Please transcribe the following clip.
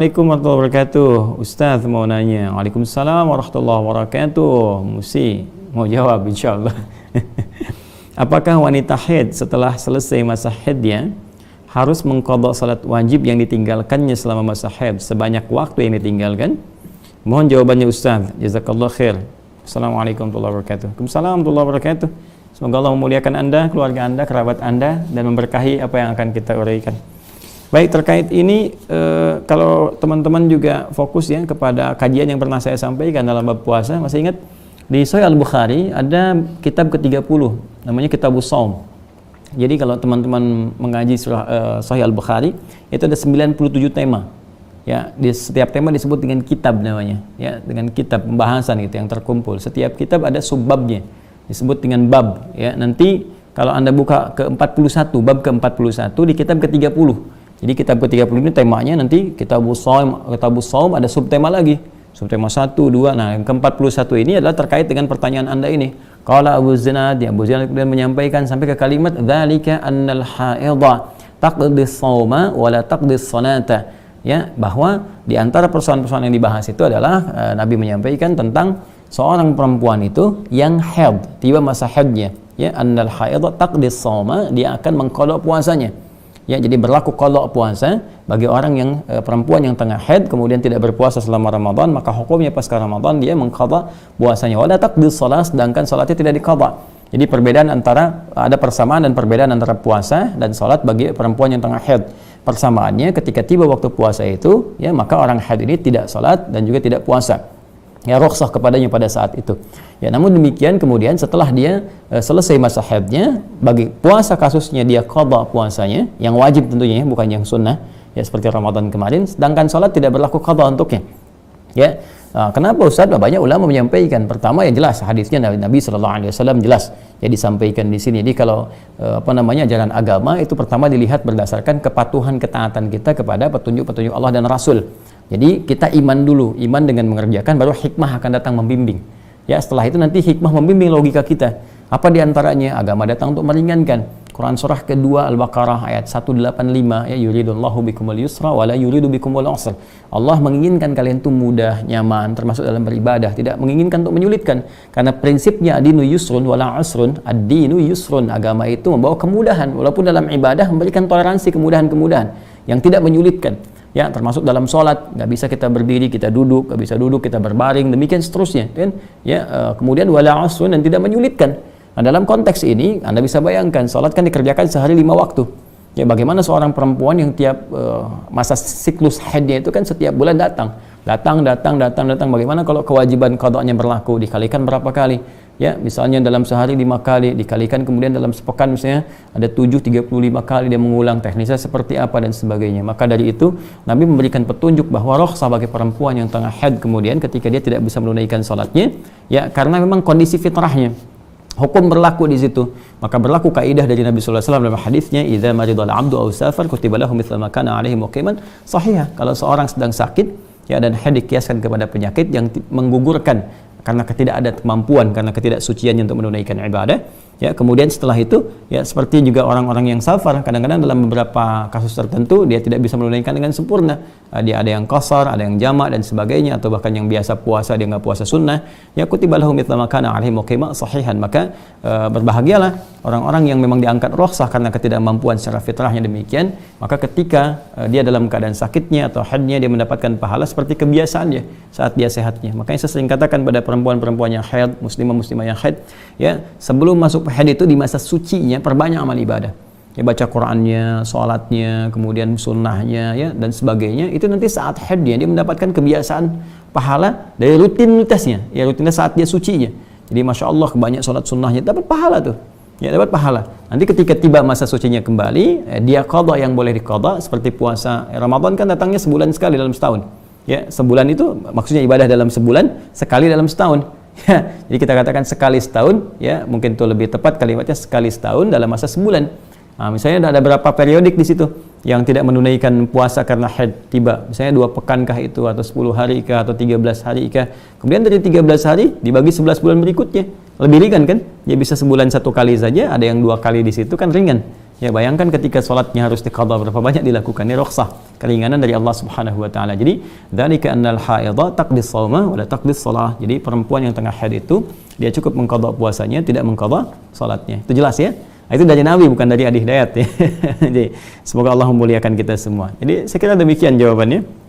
Assalamualaikum warahmatullahi wabarakatuh. Ustaz mau nanya. Waalaikumsalam warahmatullahi wabarakatuh. Musi mau jawab insyaallah. Apakah wanita haid setelah selesai masa haidnya harus mengqadha salat wajib yang ditinggalkannya selama masa haid sebanyak waktu yang ditinggalkan? Mohon jawabannya Ustaz. Jazakallahu khair. Assalamualaikum warahmatullahi wabarakatuh. Waalaikumsalam warahmatullahi wabarakatuh. Semoga Allah memuliakan Anda, keluarga Anda, kerabat Anda, dan memberkahi apa yang akan kita uraikan. Baik, terkait ini kalau teman-teman juga fokus ya kepada kajian yang pernah saya sampaikan dalam bab puasa, masih ingat di Sahih Al-Bukhari ada kitab ke-30 namanya Kitabus Shaum. Jadi kalau teman-teman mengaji Sahih Al-Bukhari itu ada 97 tema. Ya, di setiap tema disebut dengan kitab namanya, ya, dengan kitab pembahasan gitu yang terkumpul. Setiap kitab ada subbabnya, disebut dengan bab, ya. Nanti kalau Anda buka ke-41, bab ke-41 di kitab ke-30. Jadi kitab ke-30 ini temanya nanti Kitabus Shaum ada subtema lagi. Subtema 1, 2. Nah, yang ke-41 ini adalah terkait dengan pertanyaan Anda ini. Qala Abu Zinad, ya, Abu Zinad kemudian menyampaikan sampai ke kalimat dzalika annal haidha taqdi shauma wa la taqdi salata. Ya, bahwa di antara persoalan-persoalan yang dibahas itu adalah Nabi menyampaikan tentang seorang perempuan itu yang haid, tiba masa haidnya, ya, annal haidha taqdi shauma, dia akan mengqadha puasanya. Ya, jadi berlaku qadha puasa bagi orang yang perempuan yang tengah haid kemudian tidak berpuasa selama Ramadan, maka hukumnya pasca Ramadan dia mengqadha puasanya. Wala taqdi shalah, sedangkan salatnya tidak diqadha. Jadi perbedaan antara ada persamaan dan perbedaan antara puasa dan salat bagi perempuan yang tengah haid. Persamaannya ketika tiba waktu puasa itu, ya, maka orang haid ini tidak salat dan juga tidak puasa. Ya, rukhsah kepadanya pada saat itu. Ya, namun demikian kemudian setelah dia selesai masa haidnya, bagi puasa kasusnya dia qadha puasanya, yang wajib tentunya, bukan yang sunnah, ya, seperti Ramadan kemarin, sedangkan salat tidak berlaku qadha untuknya. Ya, kenapa Ustaz? Banyak ulama menyampaikan. Pertama, yang jelas hadisnya Nabi sallallahu alaihi wasallam jelas ya disampaikan di sini. Jadi kalau ajaran agama itu pertama dilihat berdasarkan kepatuhan ketaatan kita kepada petunjuk-petunjuk Allah dan Rasul. Jadi kita iman dulu, iman dengan mengerjakan, baru hikmah akan datang membimbing. Ya, setelah itu nanti hikmah membimbing logika kita. Apa diantaranya? Agama datang untuk meringankan. Quran surah kedua Al-Baqarah ayat 185, ya, yuridullahu bikumul yusra wa la yuridu bikumul usra. Allah menginginkan kalian itu mudah, nyaman, termasuk dalam beribadah, tidak menginginkan untuk menyulitkan. Karena prinsipnya ad-dinu yusrun wa la usrun, ad-dinu yusrun, agama itu membawa kemudahan, walaupun dalam ibadah memberikan toleransi kemudahan-kemudahan yang tidak menyulitkan. Ya, termasuk dalam sholat, nggak bisa kita berdiri, kita duduk, nggak bisa duduk, kita berbaring, demikian seterusnya, kan? Ya, kemudian wala usrun, dan tidak menyulitkan. Nah, dalam konteks ini, Anda bisa bayangkan, sholat kan dikerjakan sehari 5 waktu. Ya, bagaimana seorang perempuan yang tiap masa siklus haidnya itu kan setiap bulan datang. Bagaimana kalau kewajiban qadhanya berlaku, dikalikan berapa kali? Ya, misalnya dalam sehari 5 kali, dikalikan kemudian dalam sepekan misalnya ada 35 kali dia mengulang, teknisnya seperti apa dan sebagainya. Maka dari itu Nabi memberikan petunjuk bahwa rukhsah bagi perempuan yang tengah haid kemudian ketika dia tidak bisa menunaikan salatnya, ya, karena memang kondisi fitrahnya. Hukum berlaku di situ. Maka berlaku kaidah dari Nabi sallallahu alaihi wasallam dalam hadisnya, idza maridal 'abdu aw safar kutiba lahu mithla ma kana 'alaihi muqiman, sahih. Kalau seorang sedang sakit, ya, dan haid dikiaskan kepada penyakit yang menggugurkan karena ketidakada kemampuan, karena ketidaksuciannya untuk menunaikan ibadah, ya, kemudian setelah itu, ya, seperti juga orang-orang yang safar, kadang-kadang dalam beberapa kasus tertentu dia tidak bisa menunaikan dengan sempurna, dia ada yang qasar, ada yang jamak dan sebagainya, atau bahkan yang biasa puasa dia nggak puasa sunnah, ya, kutiba lahu mithla ma kana 'alaihi muqima, sahihan. Maka berbahagialah orang-orang yang memang diangkat rukhsah karena ketidakmampuan secara fitrahnya demikian, maka ketika dia dalam keadaan sakitnya atau haidnya, dia mendapatkan pahala seperti kebiasaannya saat dia sehatnya. Makanya saya sering katakan pada perempuan-perempuan yang haid, muslimah-muslimah yang haid, ya, sebelum masuk haid itu di masa sucinya perbanyak amal ibadah, ya, baca Qurannya, sholatnya, kemudian sunnahnya, ya, dan sebagainya. Itu nanti saat haidnya dia mendapatkan kebiasaan pahala dari rutinitasnya, ya, rutinitas saat dia sucinya. Jadi masya Allah banyak sholat sunnahnya, dapat pahala tuh, ya, dapat pahala. Nanti ketika tiba masa sucinya kembali, dia qadha yang boleh diqadha, seperti puasa Ramadan kan datangnya sebulan sekali dalam setahun. Ya, sebulan itu maksudnya ibadah dalam sebulan, sekali dalam setahun. Ya, jadi kita katakan sekali setahun, ya, mungkin itu lebih tepat kalimatnya, sekali setahun dalam masa sebulan. Nah, misalnya ada berapa periodik di situ yang tidak menunaikan puasa karena haid tiba, misalnya 2 pekan kah itu, atau 10 hari kah, atau 13 hari kah. Kemudian dari 13 hari dibagi 11 bulan berikutnya, lebih ringan kan? Ya, bisa sebulan 1 kali saja, ada yang 2 kali di situ kan ringan. Ya, bayangkan ketika sholatnya harus diqadha, berapa banyak dilakukan. Ini rukhsah, keringanan dari Allah Subhanahu wa taala. Jadi, dzalika annal haidha taqdi shauma wa la taqdi shalah. Jadi, perempuan yang tengah haid itu dia cukup mengqadha puasanya, tidak mengqadha salatnya. Itu jelas ya? Itu dari Nabi, bukan dari Adi Hidayat ya. Jadi, semoga Allah memuliakan kita semua. Jadi, saya kira demikian jawabannya.